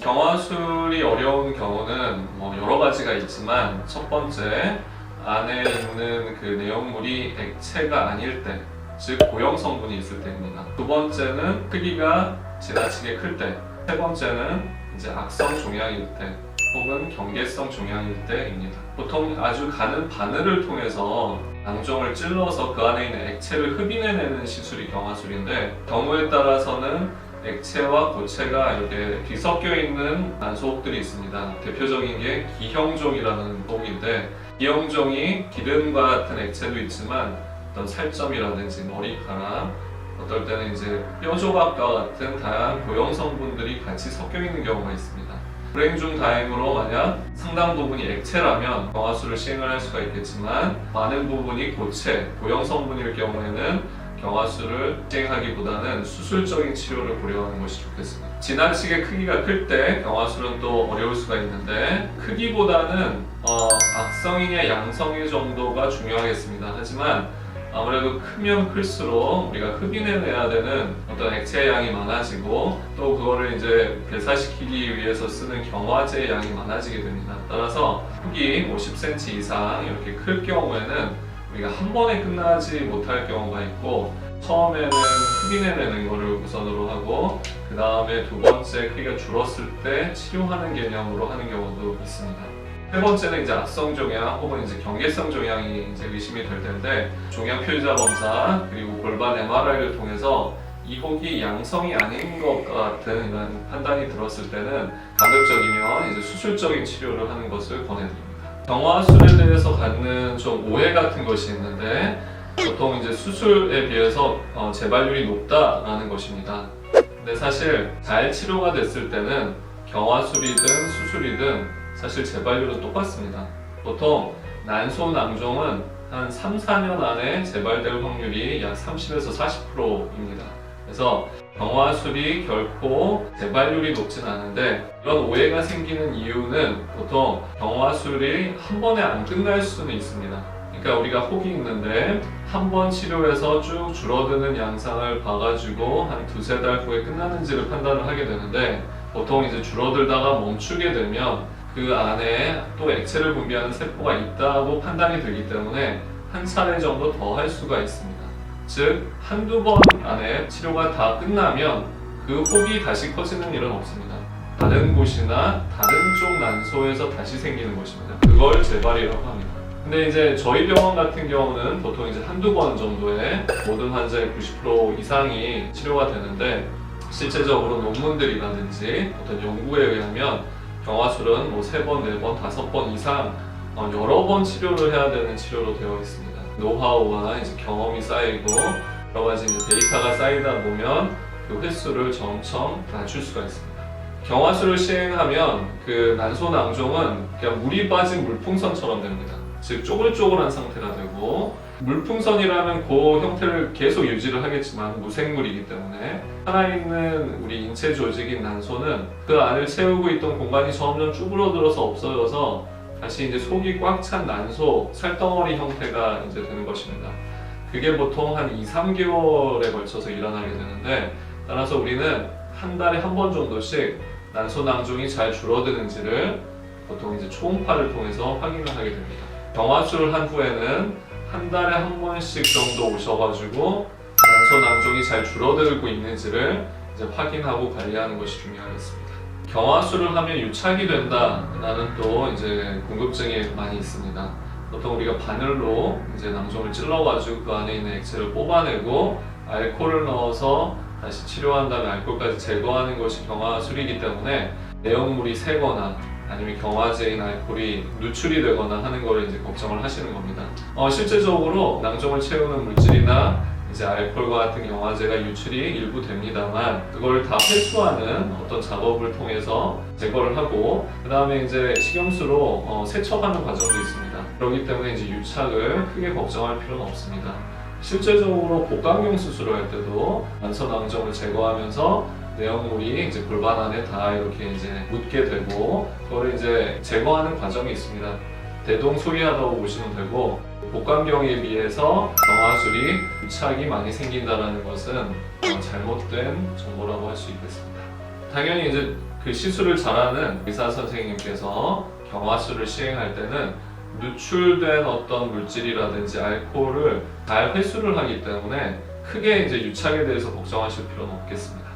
경화술이 어려운 경우는 여러 가지가 있지만, 첫 번째, 안에 있는 그 내용물이 액체가 아닐 때, 즉 고형 성분이 있을 때입니다. 두 번째는 크기가 지나치게 클 때, 세 번째는 이제 악성 종양일 때 혹은 경계성 종양일 때입니다. 보통 아주 가는 바늘을 통해서 낭종을 찔러서 그 안에 있는 액체를 흡인해내는 시술이 경화술인데, 경우에 따라서는 액체와 고체가 이렇게 뒤섞여 있는 난소옥들이 있습니다. 대표적인 게 기형종이라는 종인데, 기형종이 기름과 같은 액체도 있지만 어떤 살점이라든지 머리카락, 어떨 때는 이제 뼈 조각과 같은 다양한 고형 성분들이 같이 섞여 있는 경우가 있습니다. 불행 중 다행으로 만약 상당 부분이 액체라면 경화술을 시행을 할 수가 있겠지만, 많은 부분이 고체, 고형 성분일 경우에는 경화술을 시행하기보다는 수술적인 치료를 고려하는 것이 좋겠습니다. 지나치게 크기가 클 때 경화술은 또 어려울 수가 있는데, 크기보다는 악성이냐 양성의 정도가 중요하겠습니다. 하지만 아무래도 크면 클수록 우리가 흡인해내야 되는 어떤 액체의 양이 많아지고, 또 그거를 이제 배사시키기 위해서 쓰는 경화제의 양이 많아지게 됩니다. 따라서 폭이 50cm 이상 이렇게 클 경우에는 우리가 한 번에 끝나지 못할 경우가 있고, 처음에는 흡인해내는 것을 우선으로 하고, 그 다음에 두 번째 크기가 줄었을 때 치료하는 개념으로 하는 경우도 있습니다. 세 번째는 이제 악성 종양 혹은 이제 경계성 종양이 이제 의심이 될 텐데, 종양 표시자 검사 그리고 골반 MRI를 통해서 이 혹이 양성이 아닌 것 같은 이런 판단이 들었을 때는 가급적이면 이제 수술적인 치료를 하는 것을 권해드립니다. 경화술에 대해서 갖는 좀 오해 같은 것이 있는데, 보통 이제 수술에 비해서 재발률이 높다라는 것입니다. 근데 사실 잘 치료가 됐을 때는 경화술이든 수술이든 사실 재발률은 똑같습니다. 보통 난소 낭종은 한 3, 4년 안에 재발될 확률이 약 30에서 40%입니다. 그래서 경화술이 결코 재발률이 높진 않은데, 이런 오해가 생기는 이유는 보통 경화술이 한 번에 안 끝날 수는 있습니다. 그러니까 우리가 혹이 있는데 한 번 치료해서 쭉 줄어드는 양상을 봐가지고 한 두세 달 후에 끝나는지를 판단을 하게 되는데, 보통 이제 줄어들다가 멈추게 되면 그 안에 또 액체를 분비하는 세포가 있다고 판단이 되기 때문에 한 차례 정도 더 할 수가 있습니다. 즉, 한두 번 안에 치료가 다 끝나면 그 혹이 다시 커지는 일은 없습니다. 다른 곳이나 다른 쪽 난소에서 다시 생기는 것입니다. 그걸 재발이라고 합니다. 근데 이제 저희 병원 같은 경우는 보통 이제 한두 번 정도에 모든 환자의 90% 이상이 치료가 되는데, 실제적으로 논문들이라든지 어떤 연구에 의하면 경화술은 뭐 3번, 4번, 5번 이상 여러 번 치료를 해야 되는 치료로 되어 있습니다. 노하우와 이제 경험이 쌓이고 여러 가지 이제 데이터가 쌓이다 보면 그 횟수를 점점 낮출 수가 있습니다. 경화술을 시행하면 그 난소 낭종은 그냥 물이 빠진 물풍선처럼 됩니다. 즉 쪼글쪼글한 상태가 되고, 물풍선이라면 그 형태를 계속 유지를 하겠지만 무생물이기 때문에 살아있는 우리 인체 조직인 난소는 그 안을 채우고 있던 공간이 점점 쭈그러들어서 없어져서 다시 이제 속이 꽉 찬 난소, 살덩어리 형태가 이제 되는 것입니다. 그게 보통 한 2, 3개월에 걸쳐서 일어나게 되는데, 따라서 우리는 한 달에 한 번 정도씩 난소 낭종이 잘 줄어드는지를 보통 이제 초음파를 통해서 확인을 하게 됩니다. 경화술을 한 후에는 한 달에 한 번씩 정도 오셔가지고 난소 낭종이 잘 줄어들고 있는지를 이제 확인하고 관리하는 것이 중요하겠습니다. 경화술을 하면 유착이 된다라는 또 이제 궁금증이 많이 있습니다. 보통 우리가 바늘로 이제 낭종을 찔러가지고 그 안에 있는 액체를 뽑아내고 알코올을 넣어서 다시 치료한 다음에 알코올까지 제거하는 것이 경화술이기 때문에 내용물이 새거나 아니면 경화제인 알코올이 누출이 되거나 하는 거를 이제 걱정을 하시는 겁니다. 실제적으로 낭종을 채우는 물질이나 이제 알코올과 같은 경화제가 유출이 일부 됩니다만, 그걸 다 회수하는 어떤 작업을 통해서 제거를 하고, 그 다음에 이제 식염수로 세척하는 과정도 있습니다. 그렇기 때문에 이제 유착을 크게 걱정할 필요는 없습니다. 실제적으로 복강경 수술을 할 때도 난소 낭종을 제거하면서 내용물이 이제 골반 안에 다 이렇게 이제 묻게 되고, 그걸 이제 제거하는 과정이 있습니다. 대동소이하다고 보시면 되고, 복강경에 비해서 경화술이 유착이 많이 생긴다는 것은 잘못된 정보라고 할 수 있겠습니다. 당연히 이제 그 시술을 잘하는 의사 선생님께서 경화술을 시행할 때는 누출된 어떤 물질이라든지 알코올을 잘 회수를 하기 때문에 크게 이제 유착에 대해서 걱정하실 필요는 없겠습니다.